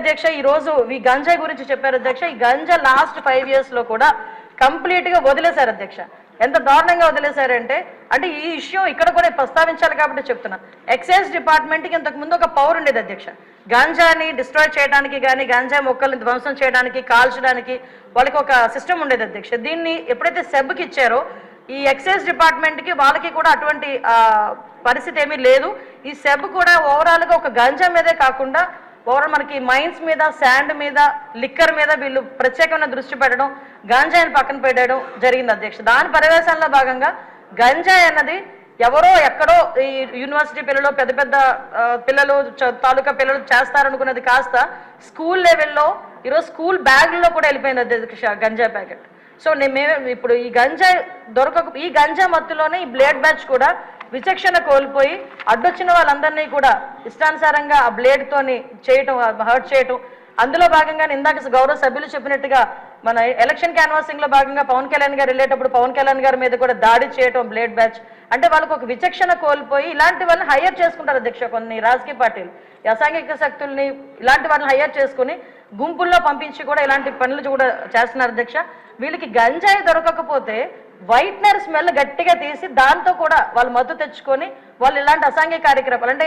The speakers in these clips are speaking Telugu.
అధ్యక్ష ఈ రోజు ఈ గంజాయి గురించి చెప్పారు అధ్యక్ష. ఈ గంజా లాస్ట్ 5 years లో కూడా కంప్లీట్ గా వదిలేశారు అధ్యక్ష. ఎంత దారుణంగా వదిలేశారంటే అంటే ఈ ఇష్యూ ఇక్కడ కూడా ప్రస్తావించాలి కాబట్టి చెప్తున్నా. ఎక్సైజ్ డిపార్ట్మెంట్కి ఇంతకు ముందు ఒక పవర్ ఉండేది అధ్యక్ష. గాంజాని డిస్ట్రాయ్ చేయడానికి కానీ గాంజా మొక్కల్ని ధ్వంసం చేయడానికి కాల్చడానికి వాళ్ళకి ఒక సిస్టమ్ ఉండేది అధ్యక్ష. దీన్ని ఎప్పుడైతే సెబ్కి ఇచ్చారో ఈ ఎక్సైజ్ డిపార్ట్మెంట్కి వాళ్ళకి కూడా అటువంటి పరిస్థితి ఏమీ లేదు. ఈ సెబ్ కూడా ఓవరాల్గా ఒక గంజా మీదే కాకుండా ఓవరాల్ మనకి మైన్స్ మీద శాండ్ మీద లిక్కర్ మీద వీళ్ళు ప్రత్యేకమైన దృష్టి పెట్టడం గంజాయిని పక్కన పెట్టడం జరిగింది అధ్యక్ష. దాని పర్యవేక్షణలో భాగంగా గంజాయి అన్నది ఎవరో ఎక్కడో ఈ యూనివర్సిటీ పిల్లలు పెద్ద పెద్ద పిల్లలు తాలూకా పిల్లలు చేస్తారనుకున్నది కాస్త స్కూల్ లెవెల్లో ఈరోజు స్కూల్ బ్యాగ్లో కూడా వెళ్ళిపోయింది అధ్యక్ష గంజాయి ప్యాకెట్. సో మేము ఇప్పుడు ఈ గంజాయి ఈ గంజా మత్తులోనే ఈ బ్లేడ్ బ్యాచ్ కూడా విచక్షణ కోల్పోయి అడ్డొచ్చిన వాళ్ళందరినీ కూడా ఇష్టానుసారంగా ఆ బ్లేడ్తోని చేయటం హర్ట్ చేయటం. అందులో భాగంగా ఇందాక గౌరవ సభ్యులు చెప్పినట్టుగా మన ఎలక్షన్ క్యాన్వాసింగ్ లో భాగంగా పవన్ కళ్యాణ్ గారు వెళ్ళేటప్పుడు పవన్ కళ్యాణ్ గారి మీద కూడా దాడి చేయటం బ్లేడ్ బ్యాచ్. అంటే వాళ్ళకు ఒక విచక్షణ కోల్పోయి ఇలాంటి వాళ్ళని హైయర్ చేసుకుంటారు అధ్యక్ష. కొన్ని రాజకీయ పార్టీలు ఈ అసాంఘిక శక్తుల్ని ఇలాంటి వాళ్ళని హైయర్ చేసుకుని గుంపుల్లో పంపించి కూడా ఇలాంటి పనులు కూడా చేస్తున్నారు అధ్యక్ష. వీళ్ళకి గంజాయి దొరకకపోతే వైట్నర్ స్మెల్ గట్టిగా తీసి దాంతో కూడా వాళ్ళు మత్తు తెచ్చుకొని వాళ్ళు ఇలాంటి అసాంఘిక కార్యకలాపాలు అంటే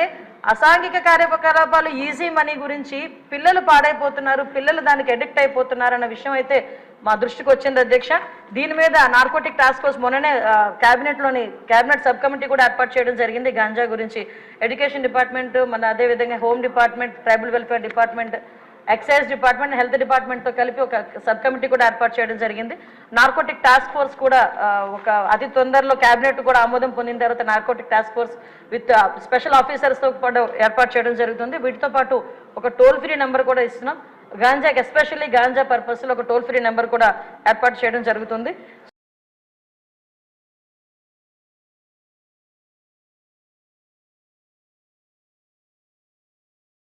అసాంఘిక కార్యకలాపాలు ఈజీ మనీ గురించి పిల్లలు పాడైపోతున్నారు, పిల్లలు దానికి అడిక్ట్ అయిపోతున్నారు అన్న విషయం అయితే మా దృష్టికి వచ్చింది అధ్యక్ష. దీని మీద నార్కోటిక్ టాస్క్ ఫోర్స్ మొన్ననే క్యాబినెట్ సబ్ కమిటీ కూడా ఏర్పాటు చేయడం జరిగింది. గంజా గురించి ఎడ్యుకేషన్ డిపార్ట్మెంట్ మన అదేవిధంగా home department, tribal welfare department, excise department, health డిపార్ట్మెంట్తో కలిపి ఒక సబ్ కమిటీ కూడా ఏర్పాటు చేయడం జరిగింది. నార్కోటిక్ టాస్క్ ఫోర్స్ కూడా ఒక అతి తొందరలో క్యాబినెట్ కూడా ఆమోదం పొందిన తర్వాత narcotic task force with special ఆఫీసర్స్తో పాటు ఏర్పాటు చేయడం జరుగుతుంది. వీటితో పాటు ఒక టోల్ ఫ్రీ నెంబర్ కూడా ఇస్తున్నాం. గాంజాకి ఎస్పెషల్లీ గాంజా పర్పస్లో ఒక టోల్ ఫ్రీ నెంబర్ కూడా ఏర్పాటు చేయడం జరుగుతుంది.